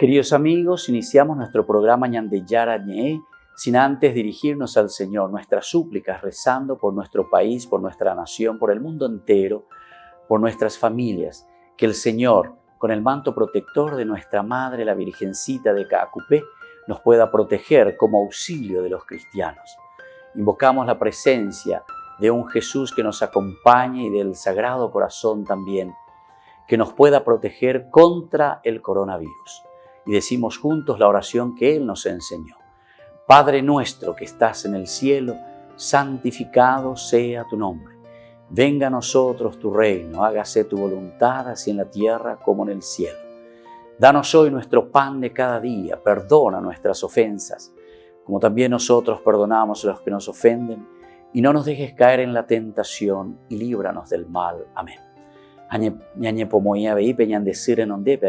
Queridos amigos, iniciamos nuestro programa Ñandeyara Ñe'e sin antes dirigirnos al Señor, nuestras súplicas, rezando por nuestro país, por nuestra nación, por el mundo entero, por nuestras familias. Que el Señor, con el manto protector de nuestra Madre, la Virgencita de Caacupé, nos pueda proteger como auxilio de los cristianos. Invocamos la presencia de un Jesús que nos acompañe y del Sagrado Corazón también, que nos pueda proteger contra el coronavirus. Y decimos juntos la oración que Él nos enseñó. Padre nuestro que estás en el cielo, santificado sea tu nombre. Venga a nosotros tu reino, hágase tu voluntad, así en la tierra como en el cielo. Danos hoy nuestro pan de cada día, perdona nuestras ofensas, como también nosotros perdonamos a los que nos ofenden, y no nos dejes caer en la tentación, y líbranos del mal. Amén.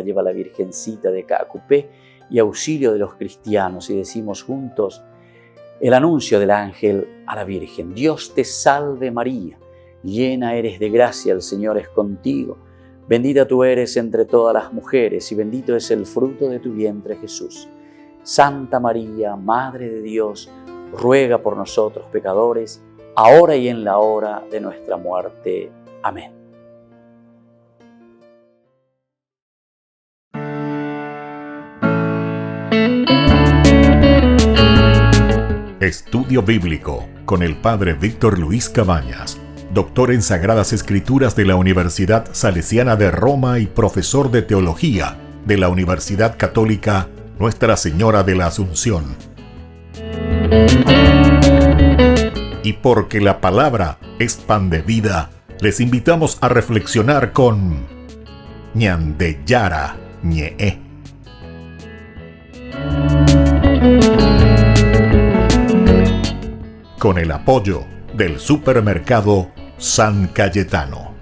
Lleva la Virgencita de Caacupé y auxilio de los cristianos, y decimos juntos el anuncio del ángel a la Virgen. Dios te salve María, llena eres de gracia, el Señor es contigo. Bendita tú eres entre todas las mujeres, y bendito es el fruto de tu vientre Jesús. Santa María, Madre de Dios, ruega por nosotros pecadores, ahora y en la hora de nuestra muerte. Amén. Estudio Bíblico con el Padre Víctor Luis Cabañas, doctor en Sagradas Escrituras de la Universidad Salesiana de Roma y profesor de Teología de la Universidad Católica Nuestra Señora de la Asunción. Y porque la palabra es pan de vida, les invitamos a reflexionar con Ñandeyara Ñe'e. Con el apoyo del supermercado San Cayetano.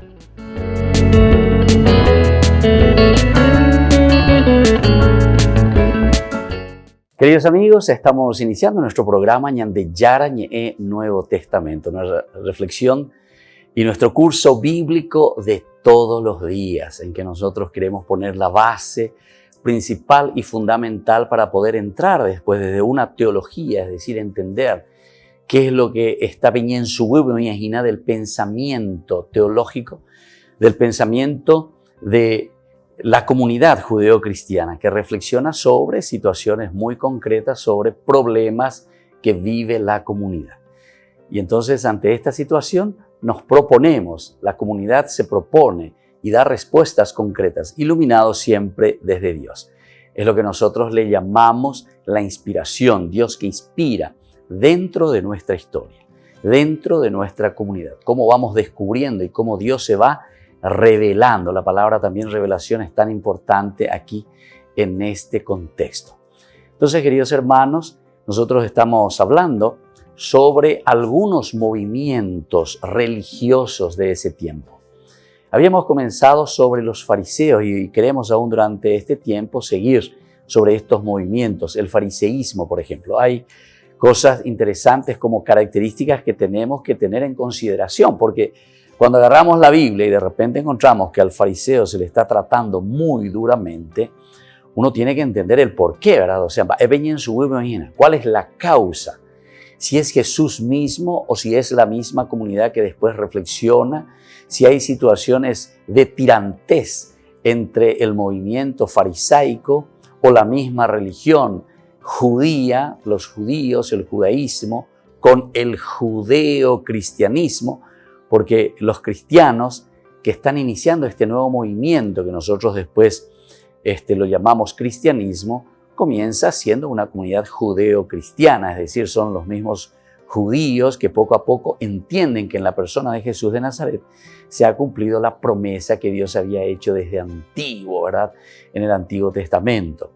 Queridos amigos, estamos iniciando nuestro programa Ñandeyara Ñe'e Nuevo Testamento, nuestra reflexión y nuestro curso bíblico de todos los días, en que nosotros queremos poner la base principal y fundamental para poder entrar después desde una teología, es decir, entender qué es lo que está en su imagina del pensamiento teológico, del pensamiento de la comunidad judeocristiana, que reflexiona sobre situaciones muy concretas, sobre problemas que vive la comunidad. Y entonces, ante esta situación, nos proponemos, la comunidad se propone y da respuestas concretas, iluminados siempre desde Dios. Es lo que nosotros le llamamos la inspiración, Dios que inspira dentro de nuestra historia, dentro de nuestra comunidad. Cómo vamos descubriendo y cómo Dios se va revelando. La palabra también revelación es tan importante aquí en este contexto. Entonces, queridos hermanos, nosotros estamos hablando sobre algunos movimientos religiosos de ese tiempo. Habíamos comenzado sobre los fariseos y queremos aún durante este tiempo seguir sobre estos movimientos. El fariseísmo, por ejemplo. Hay cosas interesantes como características que tenemos que tener en consideración, porque cuando agarramos la Biblia y de repente encontramos que al fariseo se le está tratando muy duramente, uno tiene que entender el porqué, ¿verdad? O sea, ¿cuál es la causa? Si es Jesús mismo o si es la misma comunidad que después reflexiona, si hay situaciones de tirantez entre el movimiento farisaico o la misma religión judía, los judíos, el judaísmo, con el judeocristianismo, porque los cristianos que están iniciando este nuevo movimiento que nosotros después lo llamamos cristianismo, comienza siendo una comunidad judeocristiana, es decir, son los mismos judíos que poco a poco entienden que en la persona de Jesús de Nazaret se ha cumplido la promesa que Dios había hecho desde antiguo, ¿verdad? En el Antiguo Testamento.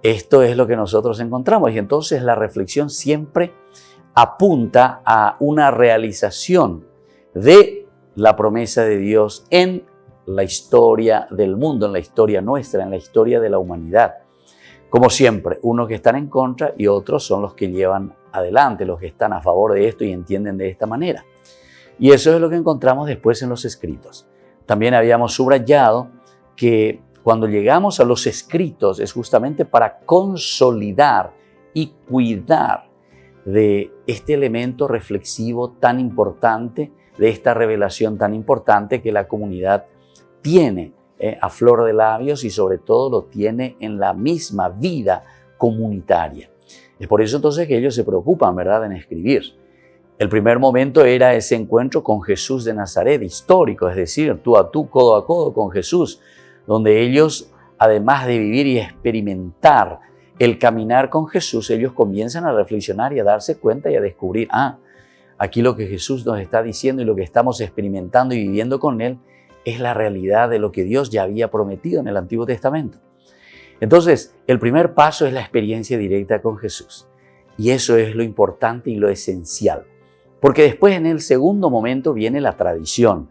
Esto es lo que nosotros encontramos y entonces la reflexión siempre apunta a una realización de la promesa de Dios en la historia del mundo, en la historia nuestra, en la historia de la humanidad. Como siempre, unos que están en contra y otros son los que llevan adelante, los que están a favor de esto y entienden de esta manera. Y eso es lo que encontramos después en los escritos. También habíamos subrayado que cuando llegamos a los escritos es justamente para consolidar y cuidar de este elemento reflexivo tan importante, de esta revelación tan importante que la comunidad tiene a flor de labios y sobre todo lo tiene en la misma vida comunitaria. Es por eso entonces que ellos se preocupan, ¿verdad?, en escribir. El primer momento era ese encuentro con Jesús de Nazaret, histórico, es decir, tú a tú, codo a codo con Jesús, donde ellos, además de vivir y experimentar el caminar con Jesús, ellos comienzan a reflexionar y a darse cuenta y a descubrir, aquí lo que Jesús nos está diciendo y lo que estamos experimentando y viviendo con Él es la realidad de lo que Dios ya había prometido en el Antiguo Testamento. Entonces, el primer paso es la experiencia directa con Jesús. Y eso es lo importante y lo esencial. Porque después, en el segundo momento, viene la tradición.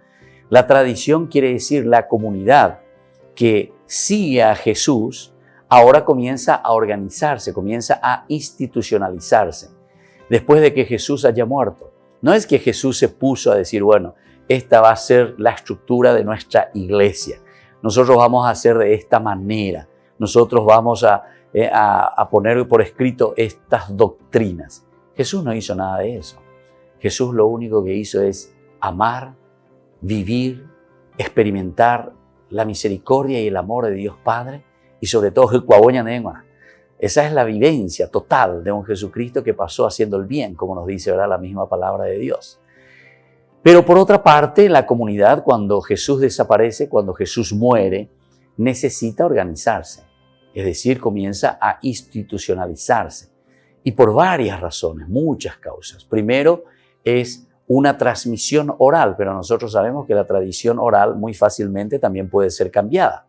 La tradición quiere decir la comunidad que sigue a Jesús, ahora comienza a organizarse, comienza a institucionalizarse. Después de que Jesús haya muerto. No es que Jesús se puso a decir, bueno, esta va a ser la estructura de nuestra iglesia. Nosotros vamos a hacer de esta manera. Nosotros vamos a poner por escrito estas doctrinas. Jesús no hizo nada de eso. Jesús lo único que hizo es amar, vivir, experimentar la misericordia y el amor de Dios Padre y sobre todo el cuaboña negua. Esa es la vivencia total de un Jesucristo que pasó haciendo el bien, como nos dice, ¿verdad?, la misma palabra de Dios. Pero por otra parte, la comunidad, cuando Jesús desaparece, cuando Jesús muere, necesita organizarse. Es decir, comienza a institucionalizarse. Y por varias razones, muchas causas. Primero, es una transmisión oral, pero nosotros sabemos que la tradición oral muy fácilmente también puede ser cambiada.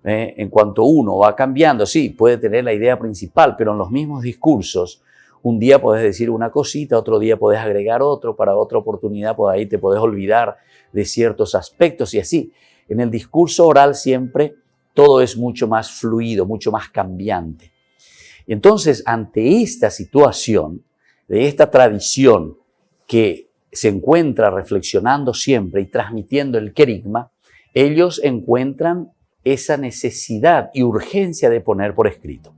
En cuanto uno va cambiando, sí, puede tener la idea principal, pero en los mismos discursos, un día podés decir una cosita, otro día podés agregar otro, para otra oportunidad por ahí te podés olvidar de ciertos aspectos y así. En el discurso oral siempre todo es mucho más fluido, mucho más cambiante. Y entonces, ante esta situación, de esta tradición que se encuentra reflexionando siempre y transmitiendo el querigma, ellos encuentran esa necesidad y urgencia de poner por escrito.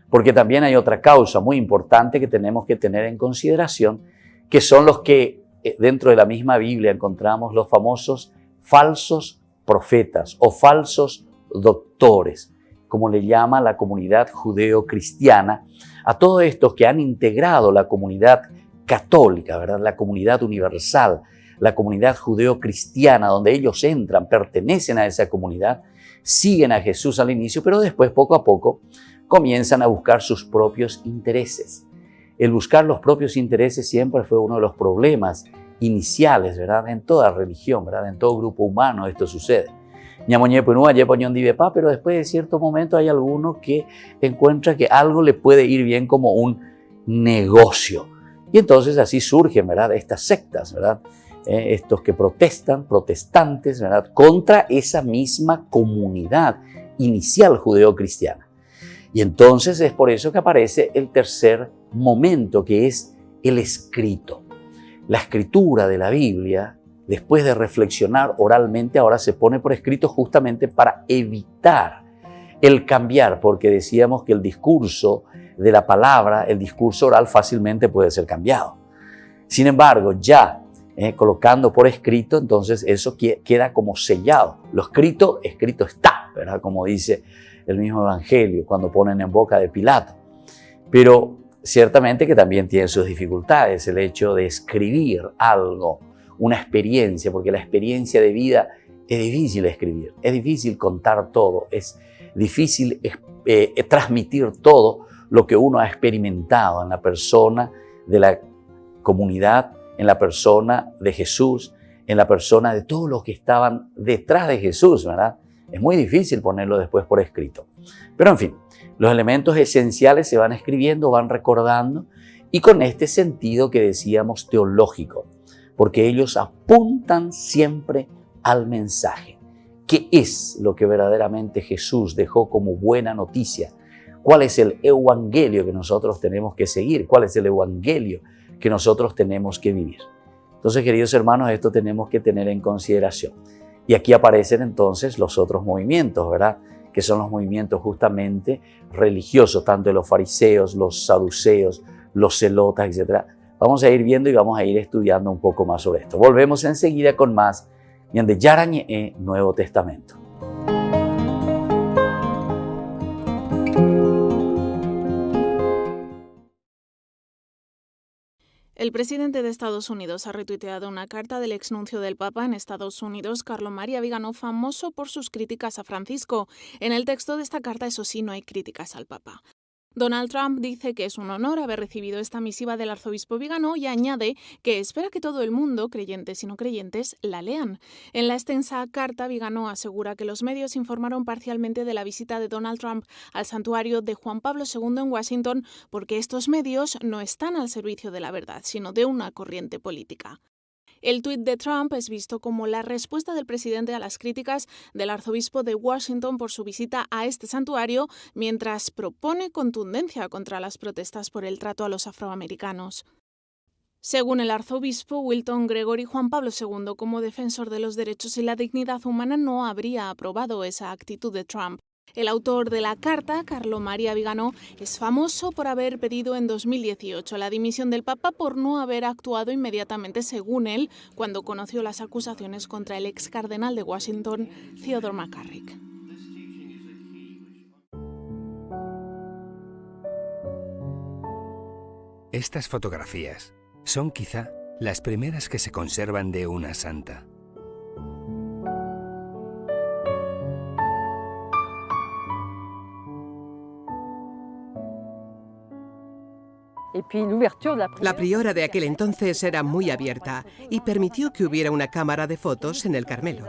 Porque también hay otra causa muy importante que tenemos que tener en consideración, que son los que dentro de la misma Biblia encontramos los famosos falsos profetas o falsos doctores, como le llama la comunidad judeo-cristiana, a todos estos que han integrado la comunidad católica, ¿verdad?, la comunidad universal, la comunidad judeo-cristiana, donde ellos entran, pertenecen a esa comunidad, siguen a Jesús al inicio, pero después, poco a poco, comienzan a buscar sus propios intereses. El buscar los propios intereses siempre fue uno de los problemas iniciales, ¿verdad?, en toda religión, ¿verdad?, en todo grupo humano esto sucede. Pero después de cierto momento hay alguno que encuentra que algo le puede ir bien como un negocio. Y entonces así surgen, ¿verdad?, estas sectas, ¿verdad?, estos que protestan, protestantes, ¿verdad?, contra esa misma comunidad inicial judeo-cristiana. Y entonces es por eso que aparece el tercer momento, que es el escrito. La escritura de la Biblia, después de reflexionar oralmente, ahora se pone por escrito justamente para evitar el cambiar, porque decíamos que el discurso de la palabra, el discurso oral fácilmente puede ser cambiado. Sin embargo, ya colocando por escrito, entonces eso queda como sellado. Lo escrito está, ¿verdad?, como dice el mismo Evangelio cuando ponen en boca de Pilato. Pero ciertamente que también tiene sus dificultades el hecho de escribir algo, una experiencia, porque la experiencia de vida es difícil escribir, es difícil contar todo, es difícil transmitir todo lo que uno ha experimentado en la persona de la comunidad, en la persona de Jesús, en la persona de todos los que estaban detrás de Jesús, ¿verdad? Es muy difícil ponerlo después por escrito. Pero en fin, los elementos esenciales se van escribiendo, van recordando, y con este sentido que decíamos teológico, porque ellos apuntan siempre al mensaje. ¿Qué es lo que verdaderamente Jesús dejó como buena noticia? ¿Cuál es el evangelio que nosotros tenemos que seguir? ¿Cuál es el evangelio que nosotros tenemos que vivir? Entonces, queridos hermanos, esto tenemos que tener en consideración. Y aquí aparecen entonces los otros movimientos, ¿verdad? que son los movimientos justamente religiosos, tanto de los fariseos, los saduceos, los celotas, etc. Vamos a ir viendo y vamos a ir estudiando un poco más sobre esto. Volvemos enseguida con más Ñande Yara Ñe'e Nuevo Testamento. El presidente de Estados Unidos ha retuiteado una carta del exnuncio del Papa en Estados Unidos, Carlo Maria Vigano, famoso por sus críticas a Francisco. En el texto de esta carta, eso sí, no hay críticas al Papa. Donald Trump dice que es un honor haber recibido esta misiva del arzobispo Vigano y añade que espera que todo el mundo, creyentes y no creyentes, la lean. En la extensa carta, Vigano asegura que los medios informaron parcialmente de la visita de Donald Trump al santuario de Juan Pablo II en Washington porque estos medios no están al servicio de la verdad, sino de una corriente política. El tuit de Trump es visto como la respuesta del presidente a las críticas del arzobispo de Washington por su visita a este santuario, mientras propone contundencia contra las protestas por el trato a los afroamericanos. Según el arzobispo Wilton Gregory, Juan Pablo II, como defensor de los derechos y la dignidad humana, no habría aprobado esa actitud de Trump. El autor de la carta, Carlo Maria Vigano, es famoso por haber pedido en 2018 la dimisión del Papa por no haber actuado inmediatamente, según él, cuando conoció las acusaciones contra el ex cardenal de Washington, Theodore McCarrick. Estas fotografías son quizá las primeras que se conservan de una santa. La priora de aquel entonces era muy abierta y permitió que hubiera una cámara de fotos en el Carmelo.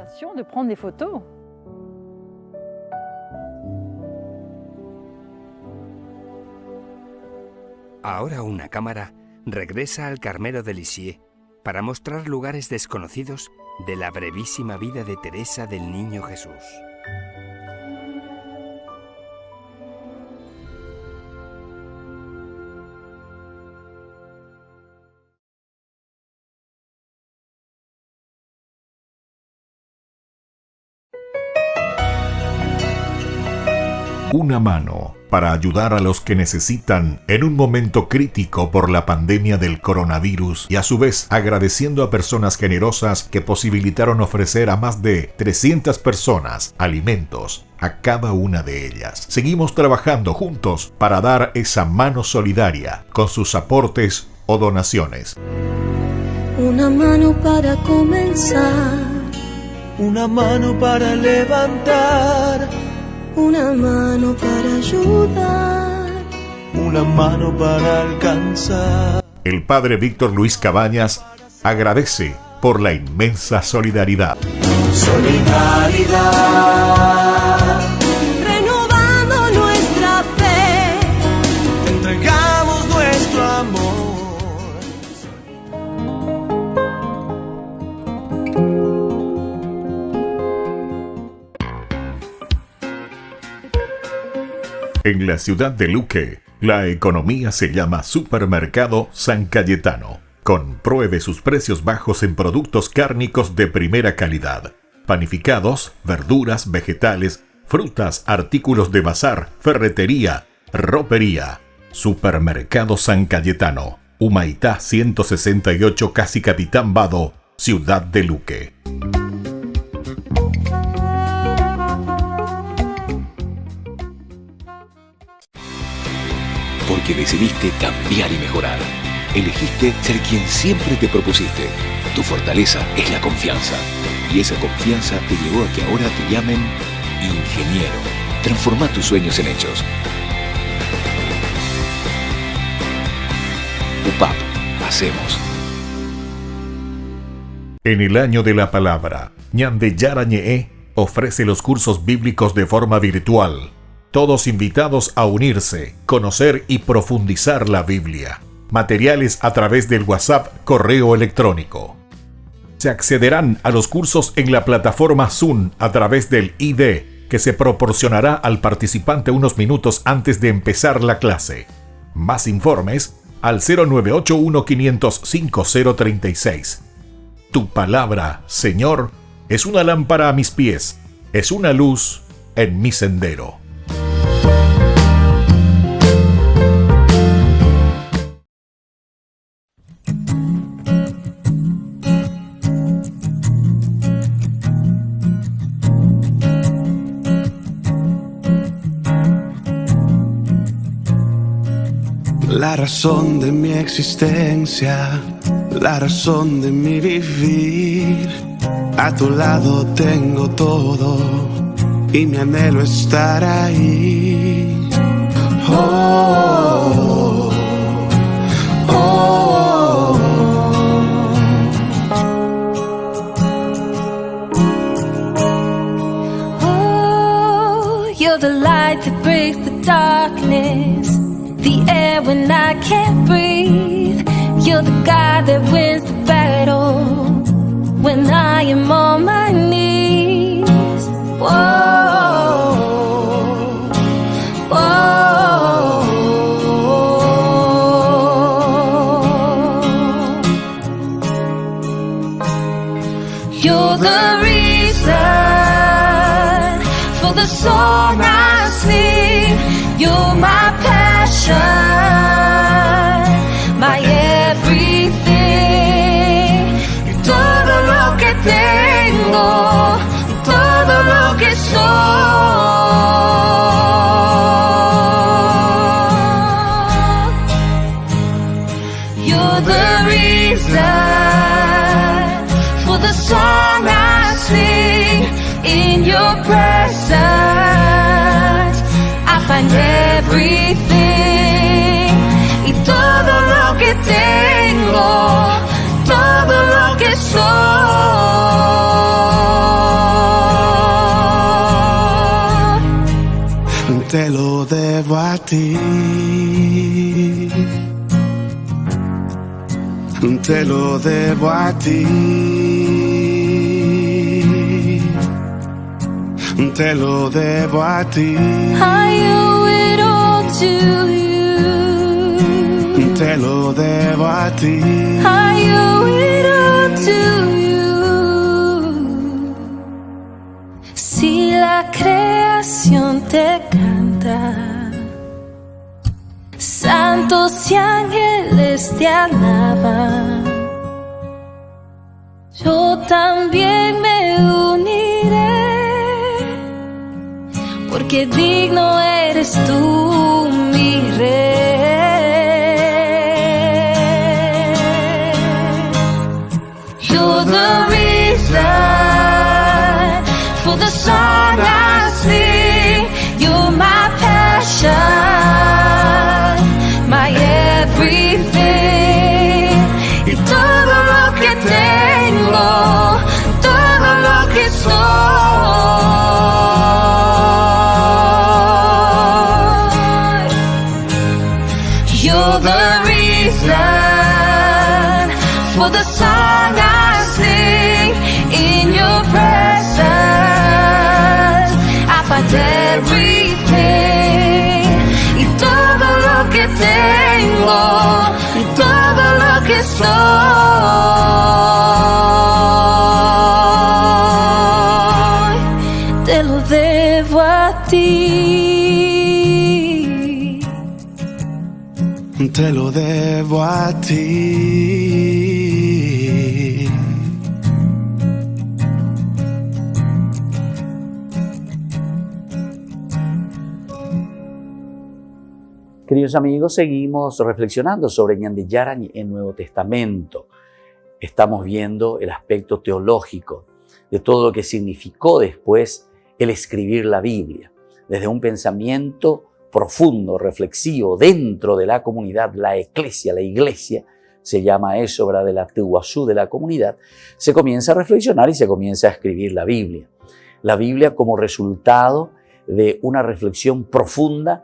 Ahora una cámara regresa al Carmelo de Lisieux para mostrar lugares desconocidos de la brevísima vida de Teresa del Niño Jesús. Una mano para ayudar a los que necesitan en un momento crítico por la pandemia del coronavirus y a su vez agradeciendo a personas generosas que posibilitaron ofrecer a más de 300 personas alimentos a cada una de ellas. Seguimos trabajando juntos para dar esa mano solidaria con sus aportes o donaciones. Una mano para comenzar, una mano para levantar, una mano para ayudar, una mano para alcanzar. El padre Víctor Luis Cabañas agradece por la inmensa solidaridad. Solidaridad, renovando nuestra fe, entregamos nuestro amor. En la ciudad de Luque, la economía se llama Supermercado San Cayetano. Compruebe sus precios bajos en productos cárnicos de primera calidad. Panificados, verduras, vegetales, frutas, artículos de bazar, ferretería, ropería. Supermercado San Cayetano, Humaitá 168, Casi Capitán Vado, ciudad de Luque. Porque decidiste cambiar y mejorar. Elegiste ser quien siempre te propusiste. Tu fortaleza es la confianza. Y esa confianza te llevó a que ahora te llamen ingeniero. Transforma tus sueños en hechos. UPAP. Hacemos. En el año de la palabra, Ñande Yara Ñe'e ofrece los cursos bíblicos de forma virtual. Todos invitados a unirse, conocer y profundizar la Biblia. Materiales a través del WhatsApp, correo electrónico. Se accederán a los cursos en la plataforma Zoom a través del ID, que se proporcionará al participante unos minutos antes de empezar la clase. Más informes al 0981-500-5036. Tu palabra, Señor, es una lámpara a mis pies, es una luz en mi sendero. La razón de mi existencia, la razón de mi vivir. A tu lado tengo todo y mi anhelo es estar ahí. Oh, oh, oh. You're the light that breaks the darkness, the air when I can't breathe. You're the God that wins the battle when I am on my knees. Whoa, whoa. You're the reason for the song I sing. You're my passion, my everything. Y todo lo que tengo, y todo lo que soy. You're the reason for the song I sing. In your presence I find everything. Y todo lo que tengo, todo lo que soy, te lo debo a ti. Te lo debo a ti. Te lo debo a ti. I owe it all to you. Te lo debo a ti. I owe it all to you. Si la creación te canta, santos y ángeles te alaban, yo también me uniré, porque digno eres tú, mi rey. You're the reason for the song I sing. You're my passion, my everything. Y todo lo que tengo, todo lo que soy. You're the reason for the song I sing. In your presence I find everything. Y todo lo que tengo, y todo lo que soy, te lo debo a ti. Te lo debo a ti. Queridos amigos, seguimos reflexionando sobre Ñande Yara en Nuevo Testamento. Estamos viendo el aspecto teológico de todo lo que significó después el escribir la Biblia. Desde un pensamiento profundo, reflexivo, dentro de la comunidad, la iglesia, se llama eso, ¿verdad?, de la tehuasú, de la comunidad, se comienza a reflexionar y se comienza a escribir la Biblia. La Biblia como resultado de una reflexión profunda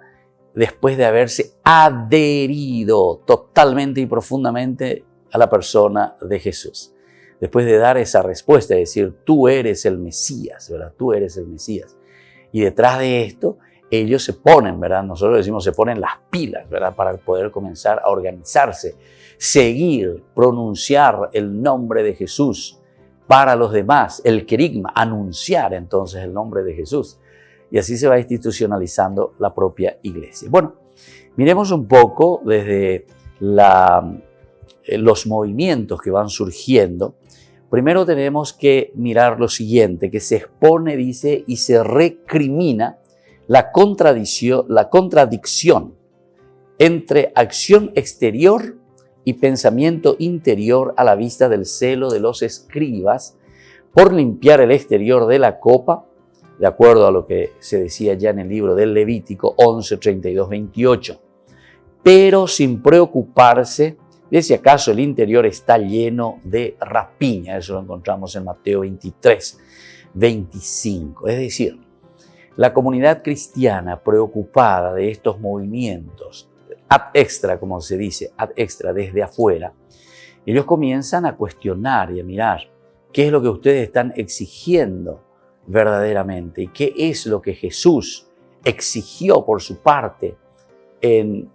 después de haberse adherido totalmente y profundamente a la persona de Jesús. Después de dar esa respuesta, de decir, tú eres el Mesías, ¿verdad? Tú eres el Mesías. Y detrás de esto, ellos se ponen, ¿verdad? Nosotros decimos, se ponen las pilas, ¿verdad? Para poder comenzar a organizarse, seguir, pronunciar el nombre de Jesús para los demás, el querigma, anunciar entonces el nombre de Jesús. y así se va institucionalizando la propia iglesia. Bueno, miremos un poco desde los movimientos que van surgiendo. Primero tenemos que mirar lo siguiente, que se expone, dice, y se recrimina la contradicción entre acción exterior y pensamiento interior a la vista del celo de los escribas por limpiar el exterior de la copa, de acuerdo a lo que se decía ya en el libro del Levítico 11, 32, 28, pero sin preocuparse de si acaso el interior está lleno de rapiña. Eso lo encontramos en Mateo 23, 25. Es decir, la comunidad cristiana preocupada de estos movimientos, ad extra, como se dice, ad extra, desde afuera, ellos comienzan a cuestionar y a mirar qué es lo que ustedes están exigiendo verdaderamente y qué es lo que Jesús exigió por su parte en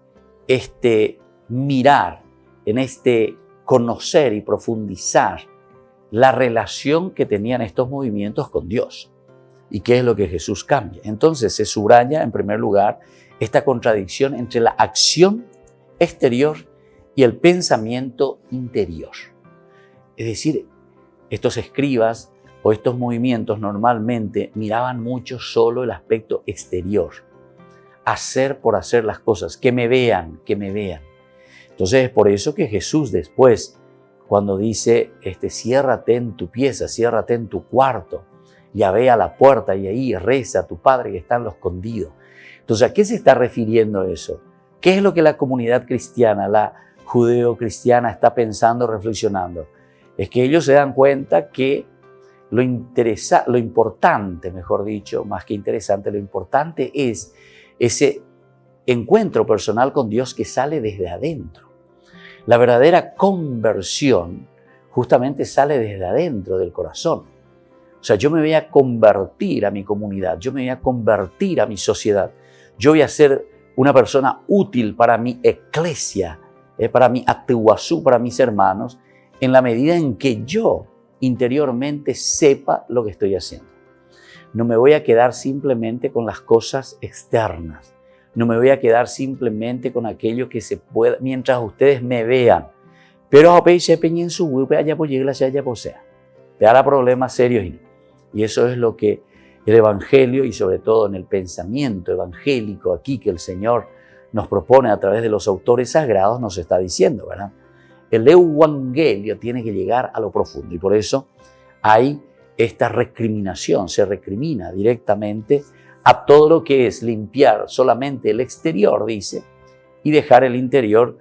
este mirar, en este conocer y profundizar la relación que tenían estos movimientos con Dios y qué es lo que Jesús cambia. Entonces se subraya en primer lugar esta contradicción entre la acción exterior y el pensamiento interior. Es decir, estos escribas o estos movimientos normalmente miraban mucho solo el aspecto exterior, hacer por hacer las cosas, que me vean, que me vean. Entonces es por eso que Jesús después, cuando dice, ciérrate en tu pieza, ciérrate en tu cuarto, llave a la puerta y ahí reza a tu Padre que está en lo escondido. Entonces, ¿a qué se está refiriendo eso? ¿Qué es lo que la comunidad cristiana, la judeo-cristiana está pensando, reflexionando? Es que ellos se dan cuenta que lo importante, mejor dicho, más que interesante, lo importante es ese encuentro personal con Dios que sale desde adentro. La verdadera conversión justamente sale desde adentro del corazón. O sea, yo me voy a convertir a mi comunidad, yo me voy a convertir a mi sociedad, yo voy a ser una persona útil para mi eclesia, para mi atuazú, para mis hermanos, en la medida en que yo interiormente sepa lo que estoy haciendo. No me voy a quedar simplemente con las cosas externas. No me voy a quedar simplemente con aquello que se pueda, mientras ustedes me vean. Pero en su hará problemas serios. Y eso es lo que el Evangelio y sobre todo en el pensamiento evangélico aquí que el Señor nos propone a través de los autores sagrados nos está diciendo, ¿verdad? El Evangelio tiene que llegar a lo profundo y por eso hay esta recriminación, se recrimina directamente a todo lo que es limpiar solamente el exterior, dice, y dejar el interior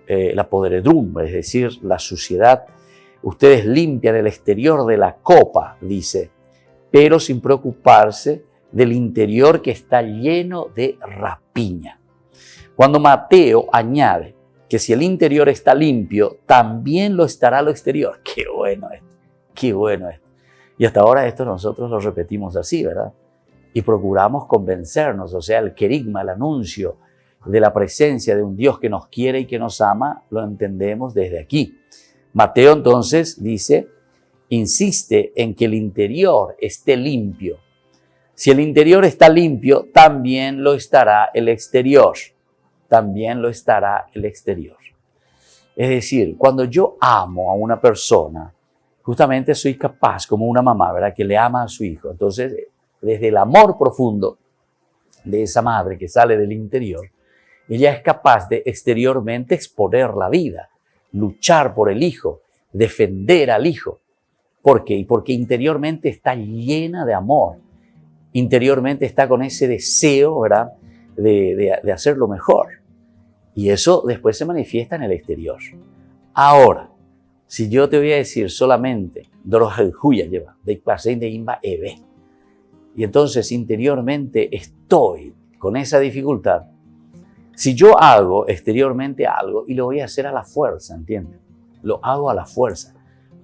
la podredumbre, es decir, la suciedad. Ustedes limpian el exterior de la copa, dice, pero sin preocuparse del interior que está lleno de rapiña. Cuando Mateo añade que si el interior está limpio, también lo estará lo exterior. ¡Qué bueno esto! ¡Qué bueno esto! Y hasta ahora esto nosotros lo repetimos así, ¿verdad? Y procuramos convencernos, o sea, el querigma, el anuncio de la presencia de un Dios que nos quiere y que nos ama, lo entendemos desde aquí. Mateo entonces dice, insiste en que el interior esté limpio. Si el interior está limpio, también lo estará el exterior. También lo estará el exterior. Es decir, cuando yo amo a una persona, justamente soy capaz, como una mamá, ¿verdad?, que le ama a su hijo. Entonces, desde el amor profundo de esa madre que sale del interior, ella es capaz de exteriormente exponer la vida, luchar por el hijo, defender al hijo. ¿Por qué? Porque interiormente está llena de amor. Interiormente está con ese deseo, ¿verdad?, de hacer lo mejor. Y eso después se manifiesta en el exterior. Ahora, si yo te voy a decir solamente, y entonces interiormente estoy con esa dificultad, si yo hago exteriormente algo y lo voy a hacer a la fuerza, ¿entiendes? Lo hago a la fuerza.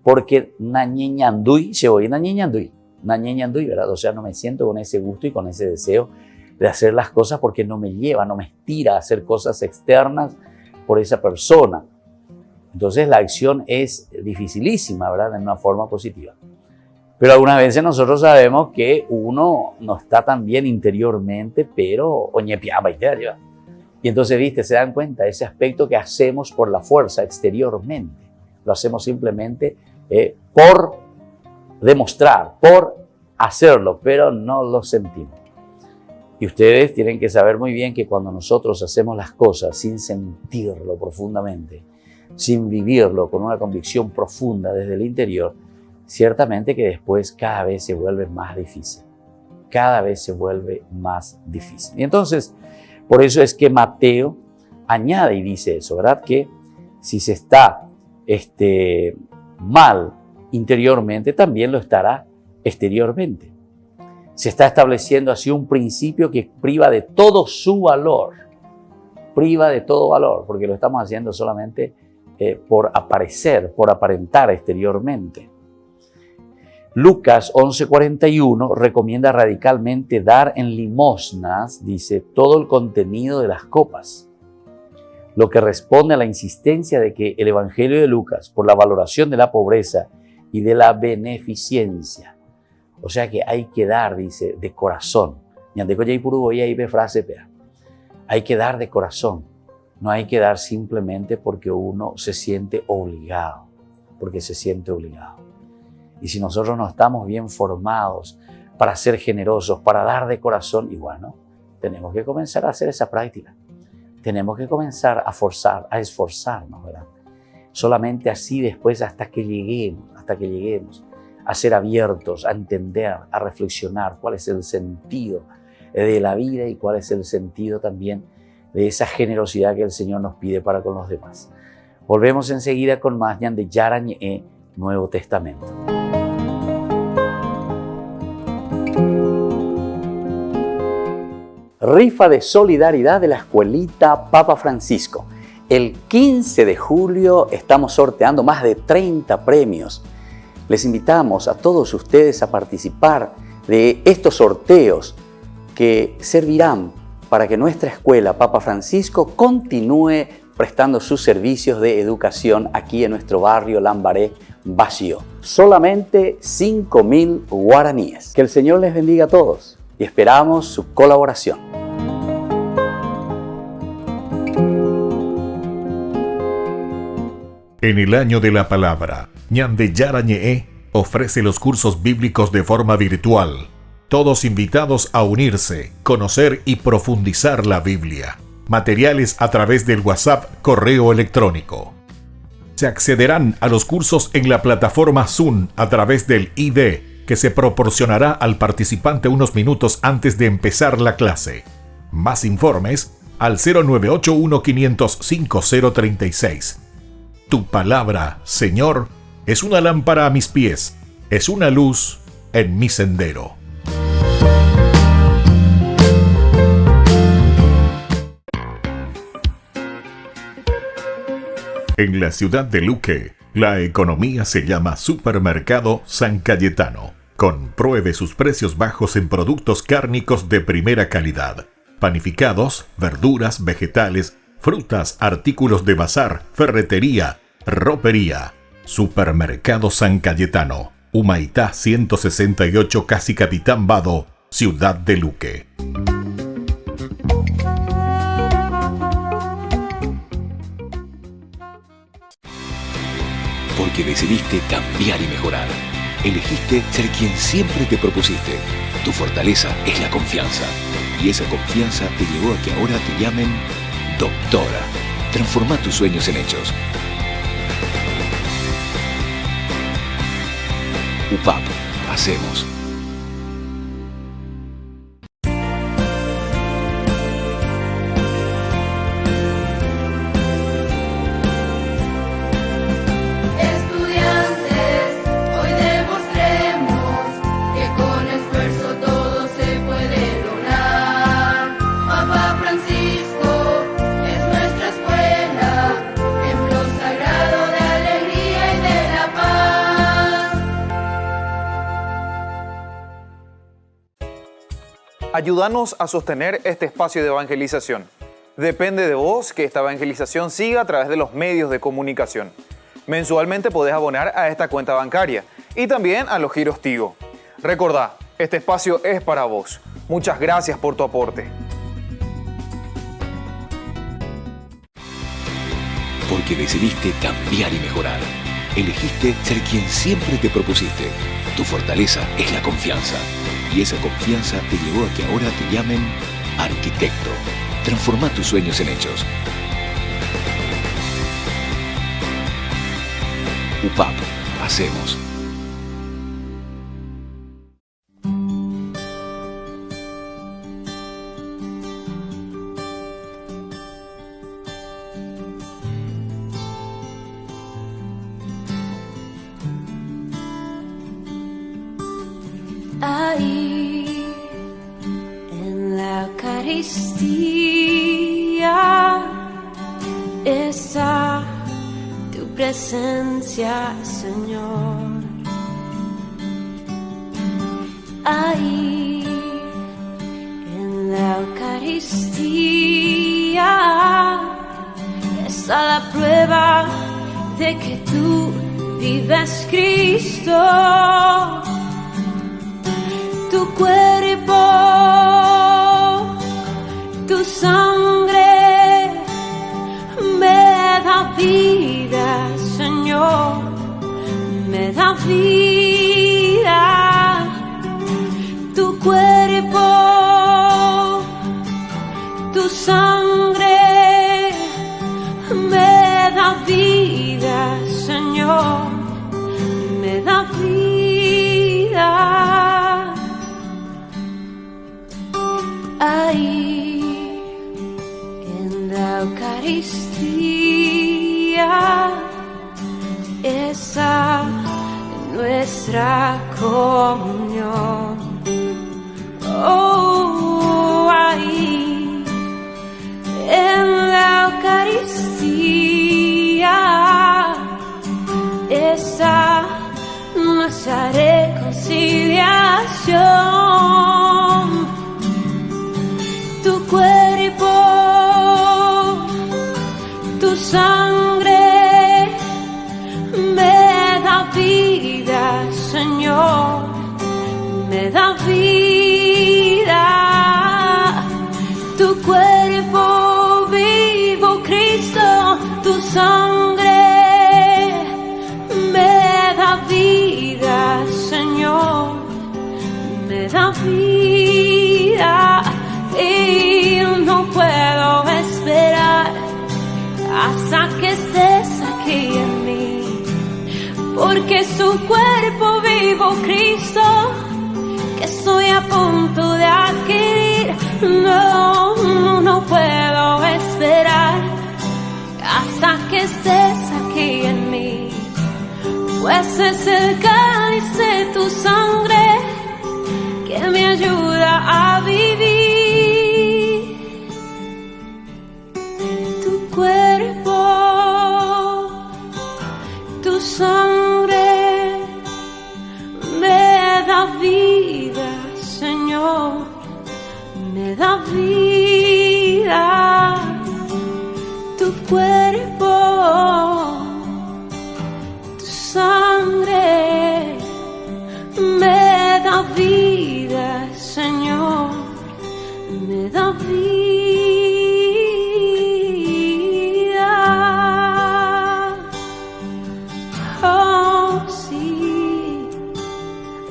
Porque nañeñandui, se voy nañeñandui, ¿verdad? O sea, no me siento con ese gusto y con ese deseo de hacer las cosas porque no me lleva, no me estira a hacer cosas externas por esa persona. Entonces la acción es dificilísima, ¿verdad? En una forma positiva. Pero algunas veces nosotros sabemos que uno no está tan bien interiormente, pero oñepiaba y te lleva. Y entonces, viste, se dan cuenta ese aspecto que hacemos por la fuerza exteriormente. Lo hacemos simplemente por demostrar, por hacerlo, pero no lo sentimos. Y ustedes tienen que saber muy bien que cuando nosotros hacemos las cosas sin sentirlo profundamente, sin vivirlo con una convicción profunda desde el interior, ciertamente que después cada vez se vuelve más difícil. Cada vez se vuelve más difícil. Y entonces, por eso es que Mateo añade y dice eso, ¿verdad? Que si se está mal interiormente, también lo estará exteriormente. Se está estableciendo así un principio que priva de todo su valor. Priva de todo valor, porque lo estamos haciendo solamente por aparecer, por aparentar exteriormente. Lucas 11:41 recomienda radicalmente dar en limosnas, dice, todo el contenido de las copas. Lo que responde a la insistencia de que el Evangelio de Lucas, por la valoración de la pobreza y de la beneficencia, o sea que hay que dar, dice, de corazón. Hay que dar de corazón. No hay que dar simplemente porque uno se siente obligado. Porque se siente obligado. Y si nosotros no estamos bien formados para ser generosos, para dar de corazón, y bueno, tenemos que comenzar a hacer esa práctica. Tenemos que comenzar a esforzarnos, ¿verdad? Solamente así después hasta que lleguemos a ser abiertos, a entender, a reflexionar cuál es el sentido de la vida y cuál es el sentido también de esa generosidad que el Señor nos pide para con los demás. Volvemos enseguida con más de Yara Ñe'e, Nuevo Testamento. Rifa de solidaridad de la Escuelita Papa Francisco. El 15 de julio estamos sorteando más de 30 premios. Les invitamos a todos ustedes a participar de estos sorteos que servirán para que nuestra escuela Papa Francisco continúe prestando sus servicios de educación aquí en nuestro barrio Lambaré Vacío. Solamente 5.000 guaraníes. Que el Señor les bendiga a todos y esperamos su colaboración. En el año de la palabra, Ñande Yara Ñe'e ofrece los cursos bíblicos de forma virtual. Todos invitados a unirse, conocer y profundizar la Biblia. Materiales a través del WhatsApp, correo electrónico. Se accederán a los cursos en la plataforma Zoom a través del ID, que se proporcionará al participante unos minutos antes de empezar la clase. Más informes al 0981-500-5036. Tu palabra, Señor, es una lámpara a mis pies, es una luz en mi sendero. En la ciudad de Luque, la economía se llama Supermercado San Cayetano. Compruebe sus precios bajos en productos cárnicos de primera calidad. Panificados, verduras, vegetales, frutas, artículos de bazar, ferretería, ropería. Supermercado San Cayetano, Humaitá 168, Casi Capitán Vado, Ciudad de Luque. Porque decidiste cambiar y mejorar. Elegiste ser quien siempre te propusiste. Tu fortaleza es la confianza. Y esa confianza te llevó a que ahora te llamen doctora. Transforma tus sueños en hechos. UPAP. Hacemos. Ayúdanos a sostener este espacio de evangelización. Depende de vos que esta evangelización siga a través de los medios de comunicación. Mensualmente podés abonar a esta cuenta bancaria y también a los Giros Tigo. Recordá, este espacio es para vos. Muchas gracias por tu aporte. Porque decidiste cambiar y mejorar. Elegiste ser quien siempre te propusiste. Tu fortaleza es la confianza. Y esa confianza te llevó a que ahora te llamen arquitecto. Transforma tus sueños en hechos. UPAP. Hacemos. Ahí en la Eucaristía está tu presencia, Señor. Ahí en la Eucaristía está la prueba de que tú vives, Cristo. Tu cuerpo, tu sangre me da vida, Señor, me da vida. Tu cuerpo, tu sangre me da vida, Señor, me da vida. Ahí en la Eucaristía está nuestra comunión. Oh, ahí en la Eucaristía está nuestra reconciliación. Tu cuerpo, tu sangre me da vida, Señor, me da vida. Tu cuerpo vivo, Cristo, tu sangre me da vida, Señor, me da vida. Y no puedo esperar hasta que estés aquí en mí, porque su cuerpo vivo, Cristo, que estoy a punto de adquirir. No puedo esperar hasta que estés aquí en mí, pues es el cáliz de tu sangre que me ayuda a vivir. Cuerpo, tu sangre me da vida, Señor, me da vida. Tu cuerpo, tu sangre me da vida, Señor, me da vida.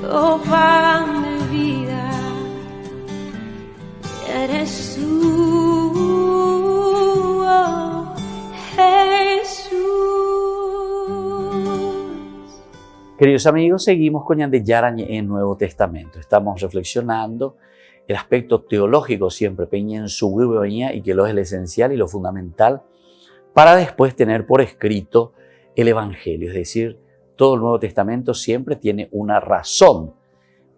Oh, pan de vida, eres tú, oh, Jesús. Queridos amigos, seguimos con Yara en el Nuevo Testamento. Estamos reflexionando el aspecto teológico siempre peña en su viveña y que lo es lo esencial y lo fundamental para después tener por escrito el Evangelio, es decir, todo el Nuevo Testamento siempre tiene una razón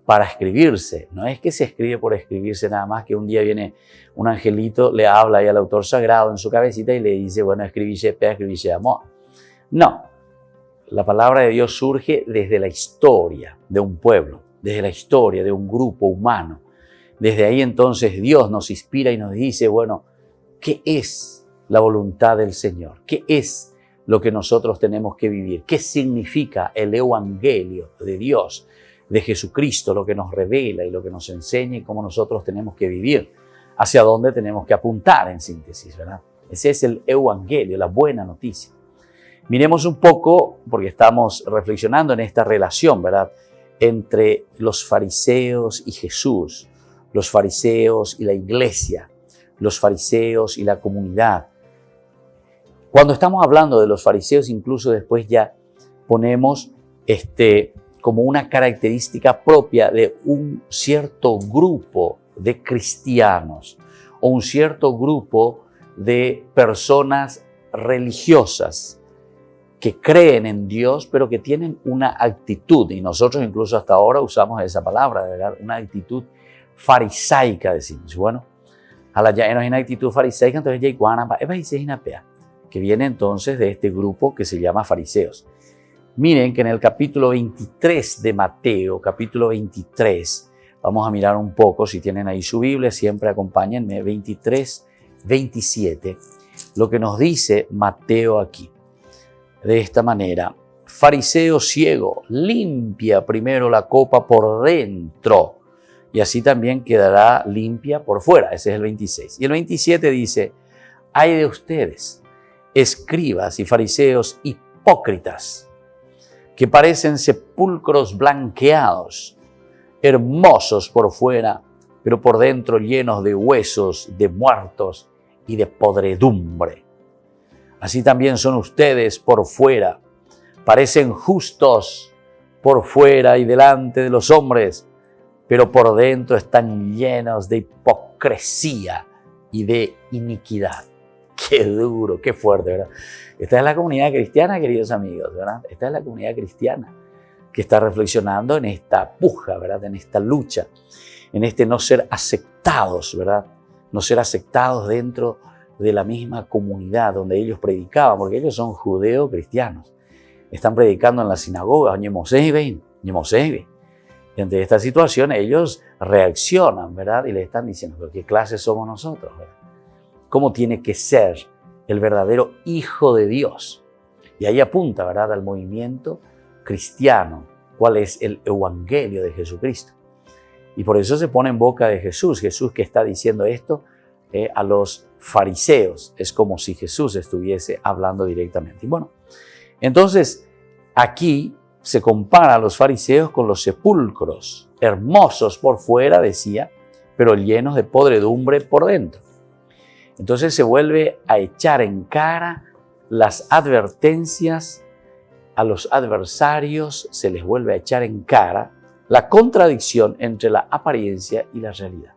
para escribirse. No es que se escribe por escribirse nada más, que un día viene un angelito, le habla ahí al autor sagrado en su cabecita y le dice, bueno, escribisse pe, escribisse amor. No, la palabra de Dios surge desde la historia de un pueblo, desde la historia de un grupo humano. Desde ahí entonces Dios nos inspira y nos dice, bueno, ¿qué es la voluntad del Señor? ¿Qué es lo que nosotros tenemos que vivir. ¿Qué significa el Evangelio de Dios, de Jesucristo, lo que nos revela y lo que nos enseña y cómo nosotros tenemos que vivir, hacia dónde tenemos que apuntar en síntesis, ¿verdad? Ese es el Evangelio, la buena noticia. Miremos un poco, porque estamos reflexionando en esta relación, ¿verdad?, entre los fariseos y Jesús, los fariseos y la iglesia, los fariseos y la comunidad. Cuando estamos hablando de los fariseos, incluso después ya ponemos como una característica propia de un cierto grupo de cristianos o un cierto grupo de personas religiosas que creen en Dios, pero que tienen una actitud, y nosotros incluso hasta ahora usamos esa palabra, ¿verdad?, una actitud farisaica, decimos. Bueno, a la ya no hay una actitud farisaica, entonces ya hay que viene entonces de este grupo que se llama fariseos. Miren que en el capítulo 23 de Mateo, capítulo 23, vamos a mirar un poco, si tienen ahí su Biblia, siempre acompáñenme, 23, 27, lo que nos dice Mateo aquí. De esta manera, fariseo ciego, limpia primero la copa por dentro y así también quedará limpia por fuera. Ese es el 26. Y el 27 dice, ay de ustedes, escribas y fariseos hipócritas, que parecen sepulcros blanqueados, hermosos por fuera, pero por dentro llenos de huesos, de muertos y de podredumbre. Así también son ustedes por fuera. Parecen justos por fuera y delante de los hombres, pero por dentro están llenos de hipocresía y de iniquidad. Qué duro, qué fuerte, ¿verdad? Esta es la comunidad cristiana, queridos amigos, ¿verdad? Esta es la comunidad cristiana que está reflexionando en esta puja, ¿verdad? En esta lucha, en este no ser aceptados, ¿verdad? No ser aceptados dentro de la misma comunidad donde ellos predicaban, porque ellos son judeo-cristianos. Están predicando en la sinagoga, y ante esta situación ellos reaccionan, ¿verdad? Y le están diciendo, ¿pero qué clase somos nosotros, ¿verdad? ¿Cómo tiene que ser el verdadero Hijo de Dios? Y ahí apunta, ¿verdad?, al movimiento cristiano, cuál es el Evangelio de Jesucristo. Y por eso se pone en boca de Jesús que está diciendo esto a los fariseos. Es como si Jesús estuviese hablando directamente. Y bueno, entonces aquí se compara a los fariseos con los sepulcros, hermosos por fuera, decía, pero llenos de podredumbre por dentro. Entonces se vuelve a echar en cara las advertencias a los adversarios, se les vuelve a echar en cara la contradicción entre la apariencia y la realidad.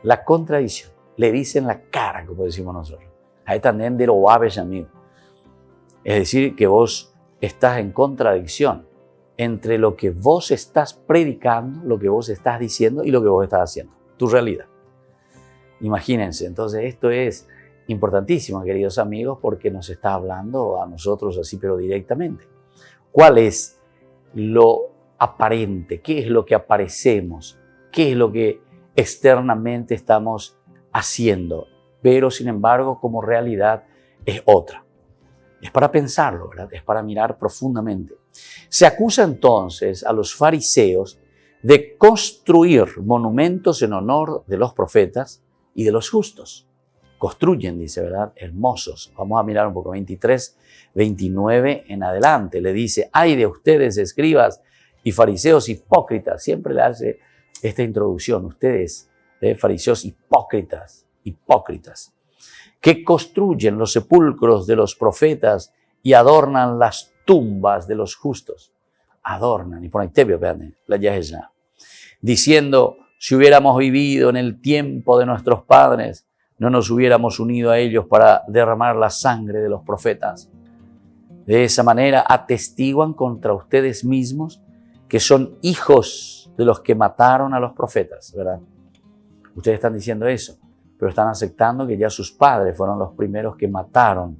La contradicción. Le dicen la cara, como decimos nosotros. Ahí también de lo babes, amigo. Es decir, que vos estás en contradicción entre lo que vos estás predicando, lo que vos estás diciendo y lo que vos estás haciendo. Tu realidad. Imagínense, entonces esto es importantísimo, queridos amigos, porque nos está hablando a nosotros así, pero directamente. ¿Cuál es lo aparente? ¿Qué es lo que aparecemos? ¿Qué es lo que externamente estamos haciendo? Pero, sin embargo, como realidad es otra. Es para pensarlo, ¿verdad? Es para mirar profundamente. Se acusa entonces a los fariseos de construir monumentos en honor de los profetas y de los justos. Construyen, dice, ¿verdad? Hermosos. Vamos a mirar un poco, 23, 29 en adelante. Le dice, ay de ustedes, escribas y fariseos hipócritas. Siempre le hace esta introducción. Ustedes, fariseos hipócritas, que construyen los sepulcros de los profetas y adornan las tumbas de los justos. Adornan, y por ahí te veo, la ya, diciendo, si hubiéramos vivido en el tiempo de nuestros padres, no nos hubiéramos unido a ellos para derramar la sangre de los profetas. De esa manera atestiguan contra ustedes mismos que son hijos de los que mataron a los profetas, ¿verdad? Ustedes están diciendo eso, pero están aceptando que ya sus padres fueron los primeros que mataron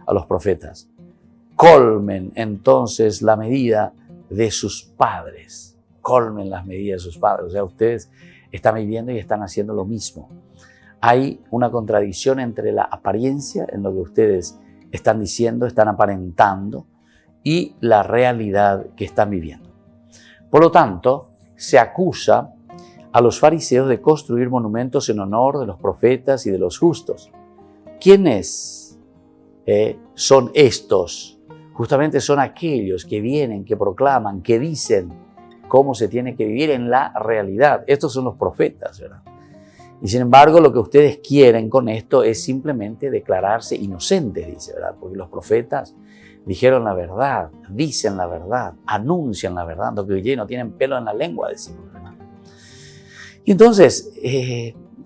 a los profetas. Colmen entonces la medida de sus padres. Colmen las medidas de sus padres. O sea, ustedes están viviendo y están haciendo lo mismo. Hay una contradicción entre la apariencia en lo que ustedes están diciendo, están aparentando y la realidad que están viviendo. Por lo tanto, se acusa a los fariseos de construir monumentos en honor de los profetas y de los justos. ¿Quiénes son estos? Justamente son aquellos que vienen, que proclaman, que dicen cómo se tiene que vivir en la realidad. Estos son los profetas, ¿verdad? Y sin embargo, lo que ustedes quieren con esto es simplemente declararse inocentes, dice, ¿verdad? Porque los profetas dijeron la verdad, dicen la verdad, anuncian la verdad, lo que no tienen pelo en la lengua, decimos, ¿verdad? Y entonces,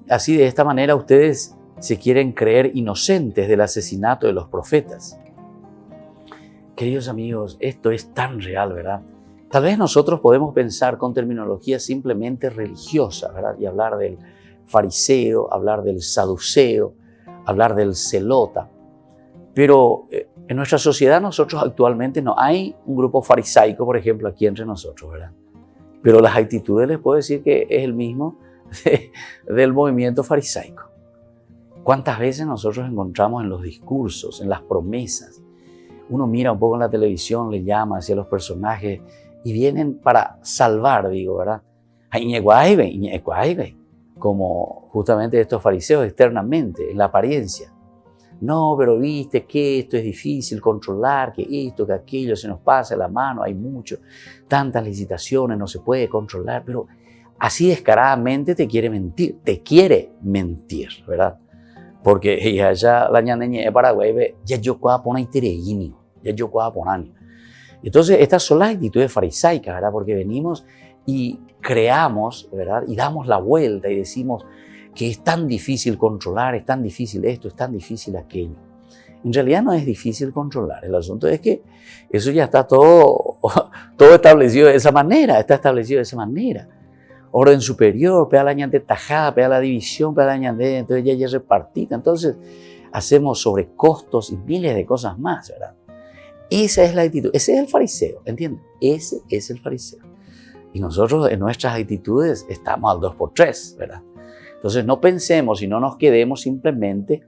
así de esta manera ustedes se quieren creer inocentes del asesinato de los profetas. Queridos amigos, esto es tan real, ¿verdad? Tal vez nosotros podemos pensar con terminología simplemente religiosa, ¿verdad? Y hablar del fariseo, hablar del saduceo, hablar del zelota. Pero en nuestra sociedad nosotros actualmente no hay un grupo farisaico, por ejemplo, aquí entre nosotros, ¿verdad? Pero las actitudes les puedo decir que es el mismo del movimiento farisaico. ¿Cuántas veces nosotros encontramos en los discursos, en las promesas? Uno mira un poco en la televisión, le llama hacia los personajes y vienen para salvar, digo, ¿verdad? Como justamente estos fariseos externamente, en la apariencia. No, pero viste que esto es difícil controlar, que esto, que aquello se nos pasa de la mano, hay mucho, tantas licitaciones, no se puede controlar, pero así descaradamente te quiere mentir, ¿verdad? Porque ya la ñandeña de Paraguay, ya yo puedo poner itereguinio, ya yo puedo poner. Entonces, estas son las actitudes farisaicas, ¿verdad? Porque venimos y creamos, ¿verdad? Y damos la vuelta y decimos que es tan difícil controlar, es tan difícil esto, es tan difícil aquello. En realidad no es difícil controlar. El asunto es que eso ya está todo establecido de esa manera, Orden superior, pega la ñande tajada, pega la división, pega la ñande, entonces ya es repartida. Entonces hacemos sobrecostos y miles de cosas más, ¿verdad? Esa es la actitud, ese es el fariseo, ¿entienden? Ese es el fariseo. Y nosotros en nuestras actitudes estamos al 2x3, ¿verdad? Entonces no pensemos y no nos quedemos simplemente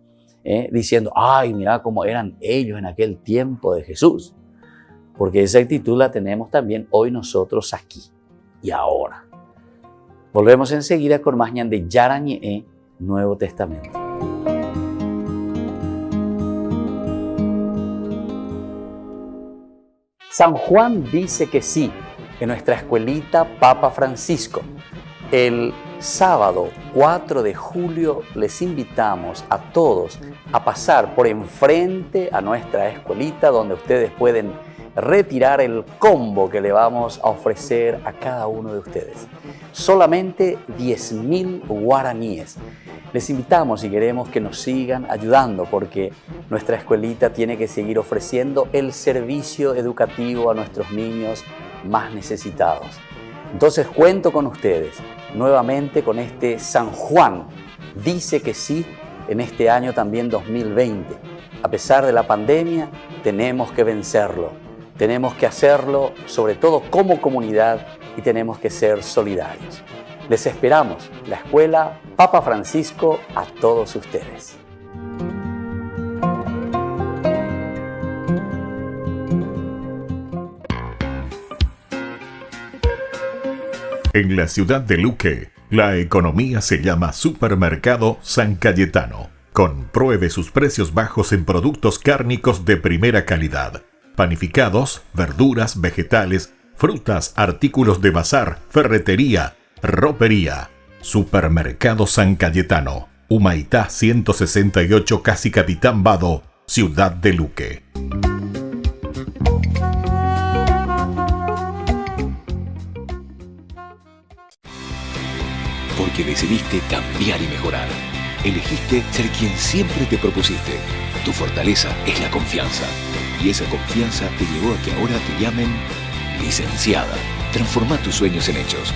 diciendo, ay, mira cómo eran ellos en aquel tiempo de Jesús. Porque esa actitud la tenemos también hoy nosotros aquí y ahora. Volvemos enseguida con más ñan de Yara ñe'e, Nuevo Testamento. San Juan dice que sí, en nuestra escuelita Papa Francisco. El sábado 4 de julio les invitamos a todos a pasar por enfrente a nuestra escuelita donde ustedes pueden retirar el combo que le vamos a ofrecer a cada uno de ustedes. Solamente 10.000 guaraníes. Les invitamos y queremos que nos sigan ayudando porque nuestra escuelita tiene que seguir ofreciendo el servicio educativo a nuestros niños más necesitados. Entonces cuento con ustedes nuevamente con este San Juan. Dice que sí en este año también 2020. A pesar de la pandemia, tenemos que vencerlo. Tenemos que hacerlo sobre todo como comunidad y tenemos que ser solidarios. Les esperamos, la Escuela Papa Francisco, a todos ustedes. En la ciudad de Luque, la economía se llama Supermercado San Cayetano. Compruebe sus precios bajos en productos cárnicos de primera calidad. Panificados, verduras, vegetales, frutas, artículos de bazar, ferretería, ropería. Supermercado San Cayetano, Humaitá 168, Casi Capitán Vado, ciudad de Luque. Porque decidiste cambiar y mejorar. Elegiste ser quien siempre te propusiste. Tu fortaleza es la confianza. Y esa confianza te llevó a que ahora te llamen licenciada. Transforma tus sueños en hechos.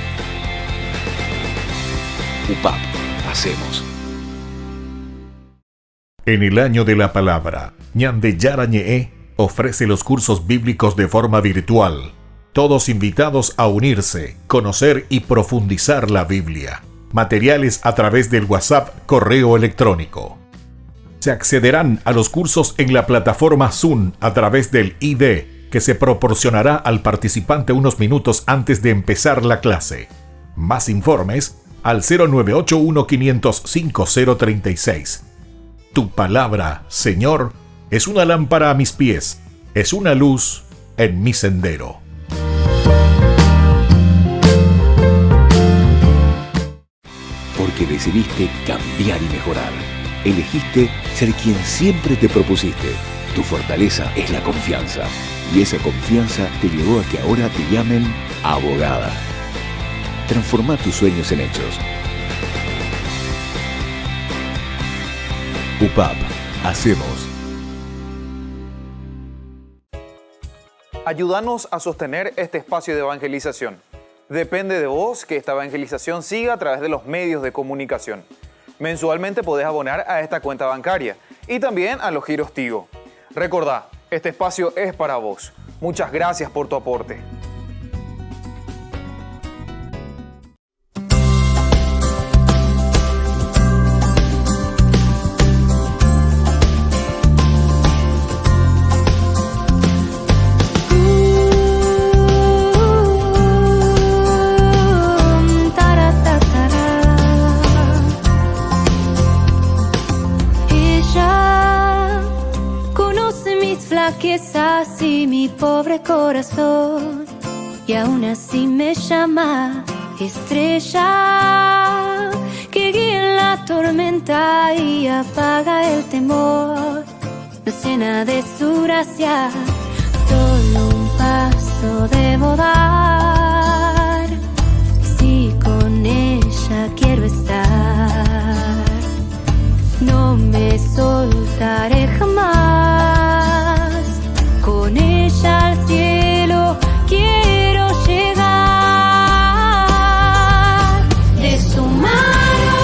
UPAP. Hacemos. En el año de la palabra, ñan de Yara ñe'e ofrece los cursos bíblicos de forma virtual. Todos invitados a unirse, conocer y profundizar la Biblia. Materiales a través del WhatsApp, correo electrónico. Se accederán a los cursos en la plataforma Zoom a través del ID que se proporcionará al participante unos minutos antes de empezar la clase. Más informes al 0981-500-5036. Tu palabra, Señor, es una lámpara a mis pies, es una luz en mi sendero. Porque decidiste cambiar y mejorar. Elegiste ser quien siempre te propusiste. Tu fortaleza es la confianza. Y esa confianza te llevó a que ahora te llamen abogada. Transforma tus sueños en hechos. UPAP. Hacemos. Ayúdanos a sostener este espacio de evangelización. Depende de vos que esta evangelización siga a través de los medios de comunicación. Mensualmente podés abonar a esta cuenta bancaria y también a los giros Tigo. Recordá, este espacio es para vos. Muchas gracias por tu aporte. Y mi pobre corazón, y aún así me llama estrella que guía en la tormenta y apaga el temor. Nos llena de su gracia, solo un paso debo dar. Si con ella quiero estar, no me soltaré jamás. Con ella al cielo quiero llegar. De su mano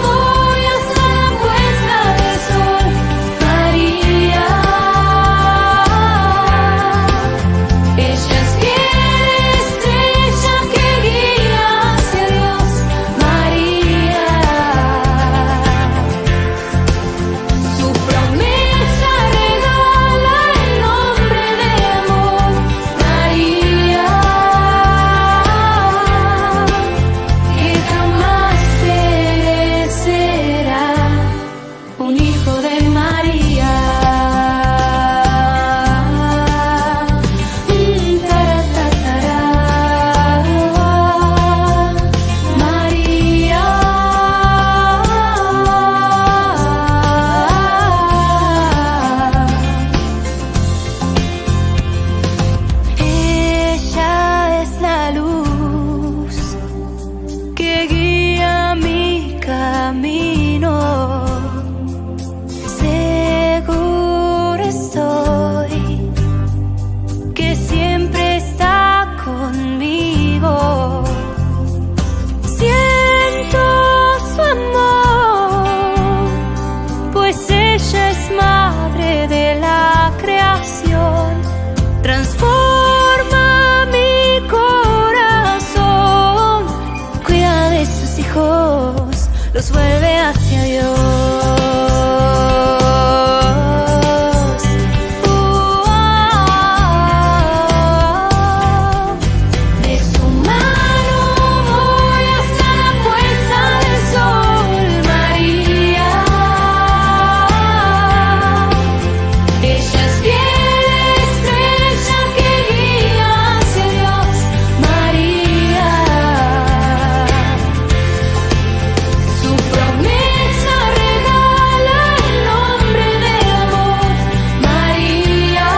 voy hasta la puesta del sol, María. Ella es fiel estrella que guía hacia Dios, María. Su promesa regala el nombre de amor, María, que jamás perecerá, un hijo de María. María. Ella es la luz que guía mi camino. Seguro estoy que siempre está conmigo. Siento su amor, pues ella es madre de la creación. Transforma mi corazón, cuida de sus hijos, los vuelve hacia Dios. De su mano voy hasta la puesta del sol, María. Ella es fiel estrella que guía hacia Dios, María. Su promesa regala el nombre de amor, María,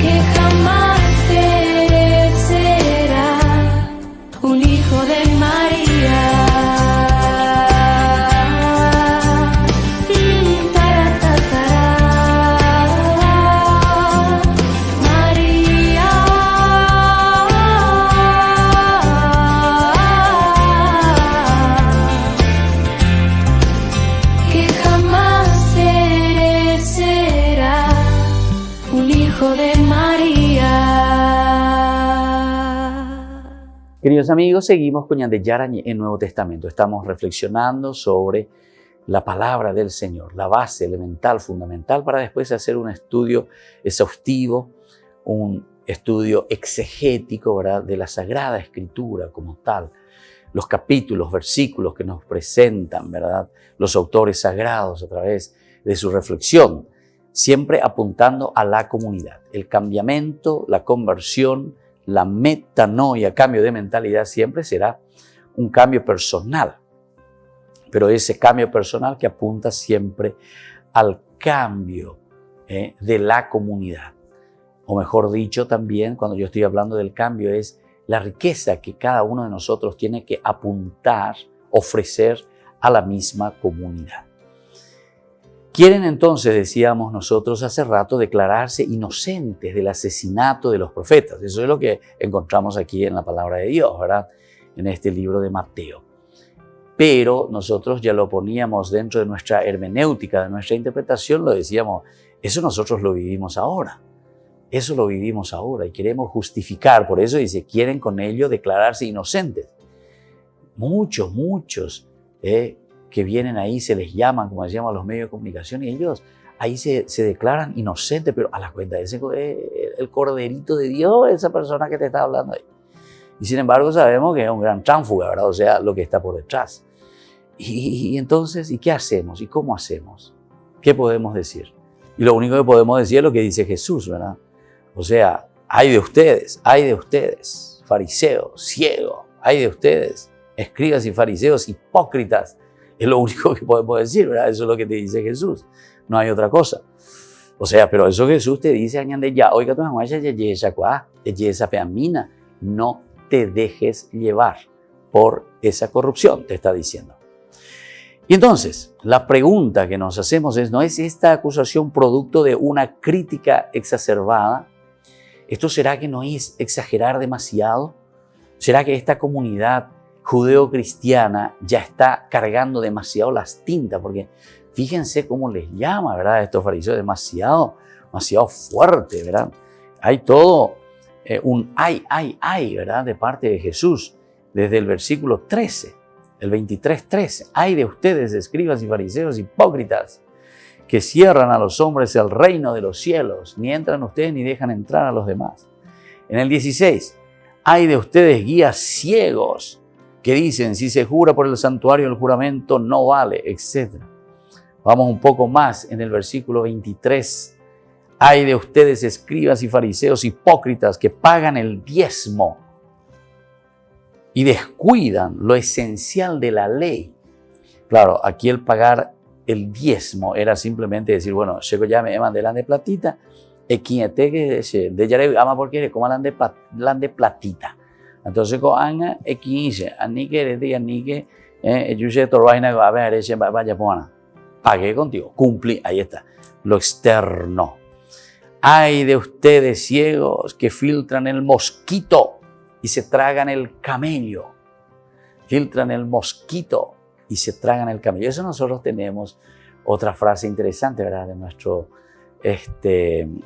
que jamás perecerá, un hijo de María. María, que jamás perecerá, un hijo de María. Queridos amigos, seguimos con Ñande Yara en Nuevo Testamento. Estamos reflexionando sobre la palabra del Señor, la base elemental, fundamental, para después hacer un estudio exhaustivo, un estudio exegético, ¿verdad?, de la Sagrada Escritura como tal, los capítulos, versículos que nos presentan, ¿verdad?, los autores sagrados a través de su reflexión, siempre apuntando a la comunidad. El cambiamiento, la conversión, la metanoia, cambio de mentalidad, siempre será un cambio personal, pero ese cambio personal que apunta siempre al cambio de la comunidad. O mejor dicho, también cuando yo estoy hablando del cambio es la riqueza que cada uno de nosotros tiene que apuntar, ofrecer a la misma comunidad. Quieren entonces, decíamos nosotros hace rato, declararse inocentes del asesinato de los profetas. Eso es lo que encontramos aquí en la palabra de Dios, ¿verdad?, en este libro de Mateo. Pero nosotros ya lo poníamos dentro de nuestra hermenéutica, de nuestra interpretación, lo decíamos, eso nosotros lo vivimos ahora. Eso lo vivimos ahora y queremos justificar. Por eso dice, quieren con ello declararse inocentes. Muchos que vienen ahí se les llaman, como decíamos, a los medios de comunicación y ellos ahí se declaran inocentes, pero a la cuenta de ese el corderito de Dios, esa persona que te está hablando ahí. Y sin embargo sabemos que es un gran tránfuga, ¿verdad? O sea, lo que está por detrás. Y entonces, ¿y qué hacemos? ¿Y cómo hacemos? ¿Qué podemos decir? Y lo único que podemos decir es lo que dice Jesús, ¿verdad? O sea, ay de ustedes, fariseos, ciegos, ay de ustedes, escribas y fariseos, hipócritas. Es lo único que podemos decir, ¿verdad? Eso es lo que te dice Jesús. No hay otra cosa. O sea, pero eso Jesús te dice, oiga, no te dejes llevar por esa corrupción, te está diciendo. Y entonces, la pregunta que nos hacemos es, ¿no es esta acusación producto de una crítica exacerbada? ¿Esto será que no es exagerar demasiado? ¿Será que esta comunidad judeo-cristiana ya está cargando demasiado las tintas? Porque fíjense cómo les llama, ¿verdad?, a estos fariseos, demasiado fuerte, ¿verdad? Hay todo un ay, ¿verdad?, de parte de Jesús, desde el versículo 13, el 23:13. Ay de ustedes, escribas y fariseos hipócritas, que cierran a los hombres el reino de los cielos, ni entran ustedes ni dejan entrar a los demás. En el 16, ay de ustedes, guías ciegos, que dicen, si se jura por el santuario, el juramento no vale, etc. Vamos un poco más en el versículo 23. Ay de ustedes, escribas y fariseos hipócritas, que pagan el diezmo y descuidan lo esencial de la ley. Claro, aquí el pagar el diezmo era simplemente decir, bueno, llego ya me mandé de platita, y quien te que de ya ama porque como de platita. Entonces con anga e quince, ani que de ani que yo sé torvaina a ver ese vaya buena. Pagué contigo, cumplí, ahí está. Lo externo. Ay de ustedes ciegos que filtran el mosquito y se tragan el camello. Filtran el mosquito y se tragan el camello. Eso nosotros tenemos otra frase interesante, ¿verdad?, de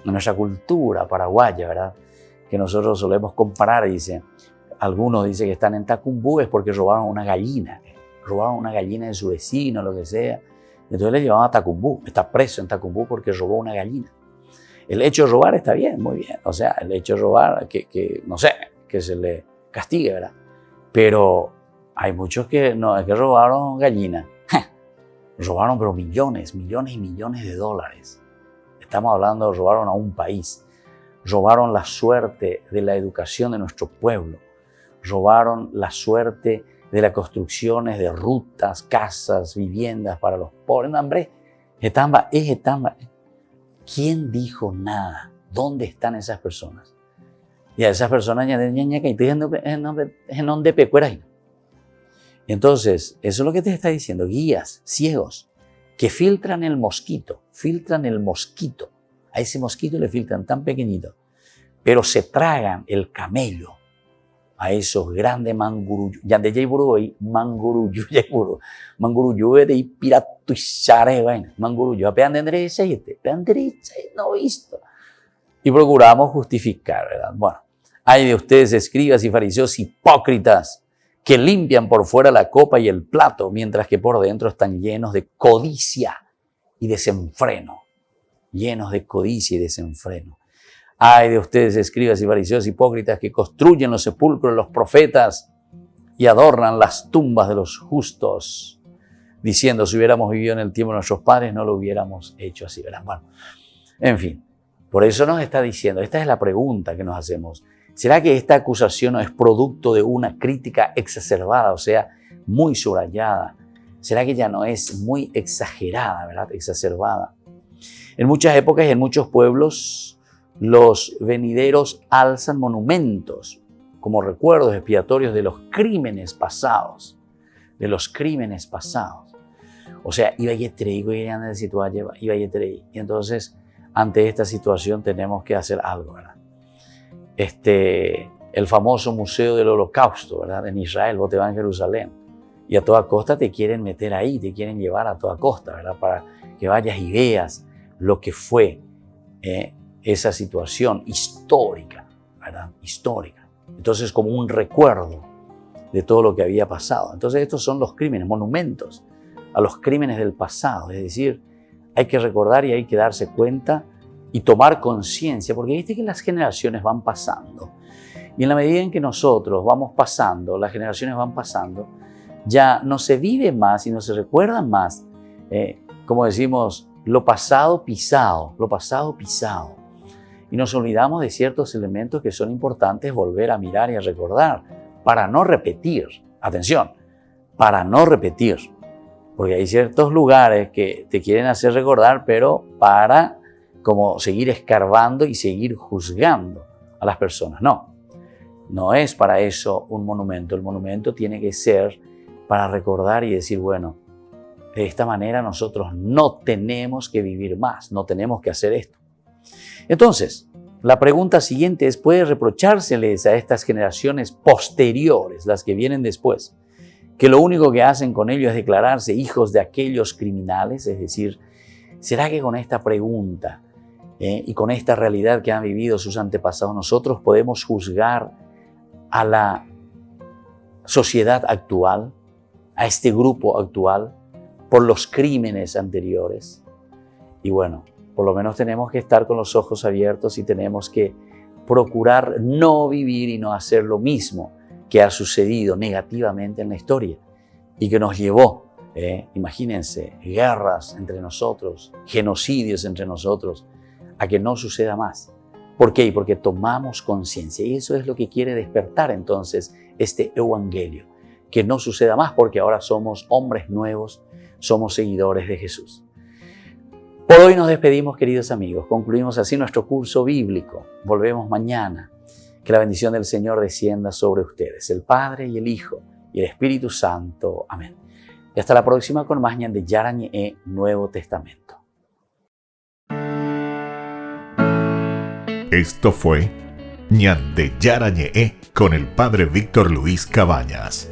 nuestra cultura paraguaya, ¿verdad?, que nosotros solemos comparar. Dice, algunos dicen que están en Tacumbú es porque robaron una gallina de su vecino, lo que sea. Entonces le llevaban a Tacumbú. Está preso en Tacumbú porque robó una gallina. El hecho de robar está bien, muy bien. O sea, el hecho de robar, que no sé, que se le castigue, ¿verdad? Pero hay muchos que no, es que robaron gallina. Robaron, pero millones y millones de dólares. Estamos hablando, robaron a un país. Robaron la suerte de la educación de nuestro pueblo. Robaron la suerte de las construcciones de rutas, casas, viviendas para los pobres. No, hombre, ¿quién dijo nada? ¿Dónde están esas personas? Y a esas personas entonces, eso es lo que te está diciendo, guías ciegos que filtran el mosquito, a ese mosquito le filtran tan pequeñito, pero se tragan el camello, a esos grandes manguruyú, ya de Jayburu y manguruyú de piratu share vaina, manguruyú, apean derecha no visto. Y procuramos justificar, ¿verdad? Bueno, hay de ustedes escribas y fariseos hipócritas que limpian por fuera la copa y el plato, mientras que por dentro están llenos de codicia y desenfreno. Llenos de codicia y desenfreno. Ay de ustedes, escribas y fariseos hipócritas, que construyen los sepulcros de los profetas y adornan las tumbas de los justos, diciendo, si hubiéramos vivido en el tiempo de nuestros padres, no lo hubiéramos hecho así. Verán, bueno, en fin, por eso nos está diciendo, esta es la pregunta que nos hacemos. ¿Será que esta acusación es producto de una crítica exacerbada, o sea, muy subrayada? ¿Será que ya no es muy exagerada, verdad? Exacerbada. En muchas épocas y en muchos pueblos, los venideros alzan monumentos como recuerdos expiatorios de los crímenes pasados. De los crímenes pasados. O sea, iba y traigo y anda de situación, iba y traigo. Y entonces, ante esta situación tenemos que hacer algo, ¿verdad? El famoso Museo del Holocausto, ¿verdad? En Israel, vos te vas a Jerusalén y a toda costa te quieren meter ahí, te quieren llevar a toda costa, ¿verdad? Para que vayas y veas lo que fue esa situación histórica, ¿verdad? Histórica. Entonces, como un recuerdo de todo lo que había pasado. Entonces, estos son los crímenes, monumentos a los crímenes del pasado. Es decir, hay que recordar y hay que darse cuenta y tomar conciencia, porque viste que las generaciones van pasando. Y en la medida en que nosotros vamos pasando, las generaciones van pasando, ya no se vive más y no se recuerda más, como decimos, lo pasado pisado, lo pasado pisado. Y nos olvidamos de ciertos elementos que son importantes volver a mirar y a recordar para no repetir. Atención, para no repetir. Porque hay ciertos lugares que te quieren hacer recordar, pero para como seguir escarbando y seguir juzgando a las personas. No, no es para eso un monumento. El monumento tiene que ser para recordar y decir, bueno, de esta manera nosotros no tenemos que vivir más, no tenemos que hacer esto. Entonces, la pregunta siguiente es, ¿puede reprochárseles a estas generaciones posteriores, las que vienen después, que lo único que hacen con ello es declararse hijos de aquellos criminales? Es decir, ¿será que con esta pregunta y con esta realidad que han vivido sus antepasados, nosotros podemos juzgar a la sociedad actual, a este grupo actual, por los crímenes anteriores? Y bueno, por lo menos tenemos que estar con los ojos abiertos y tenemos que procurar no vivir y no hacer lo mismo que ha sucedido negativamente en la historia y que nos llevó, imagínense, guerras entre nosotros, genocidios entre nosotros, a que no suceda más. ¿Por qué? Porque tomamos conciencia y eso es lo que quiere despertar entonces este evangelio, que no suceda más porque ahora somos hombres nuevos, somos seguidores de Jesús. Por hoy nos despedimos, queridos amigos. Concluimos así nuestro curso bíblico. Volvemos mañana. Que la bendición del Señor descienda sobre ustedes, el Padre y el Hijo y el Espíritu Santo. Amén. Y hasta la próxima con más Ñan de Yara Ñe Nuevo Testamento. Esto fue Ñan de Yara Ñe con el Padre Víctor Luis Cabañas.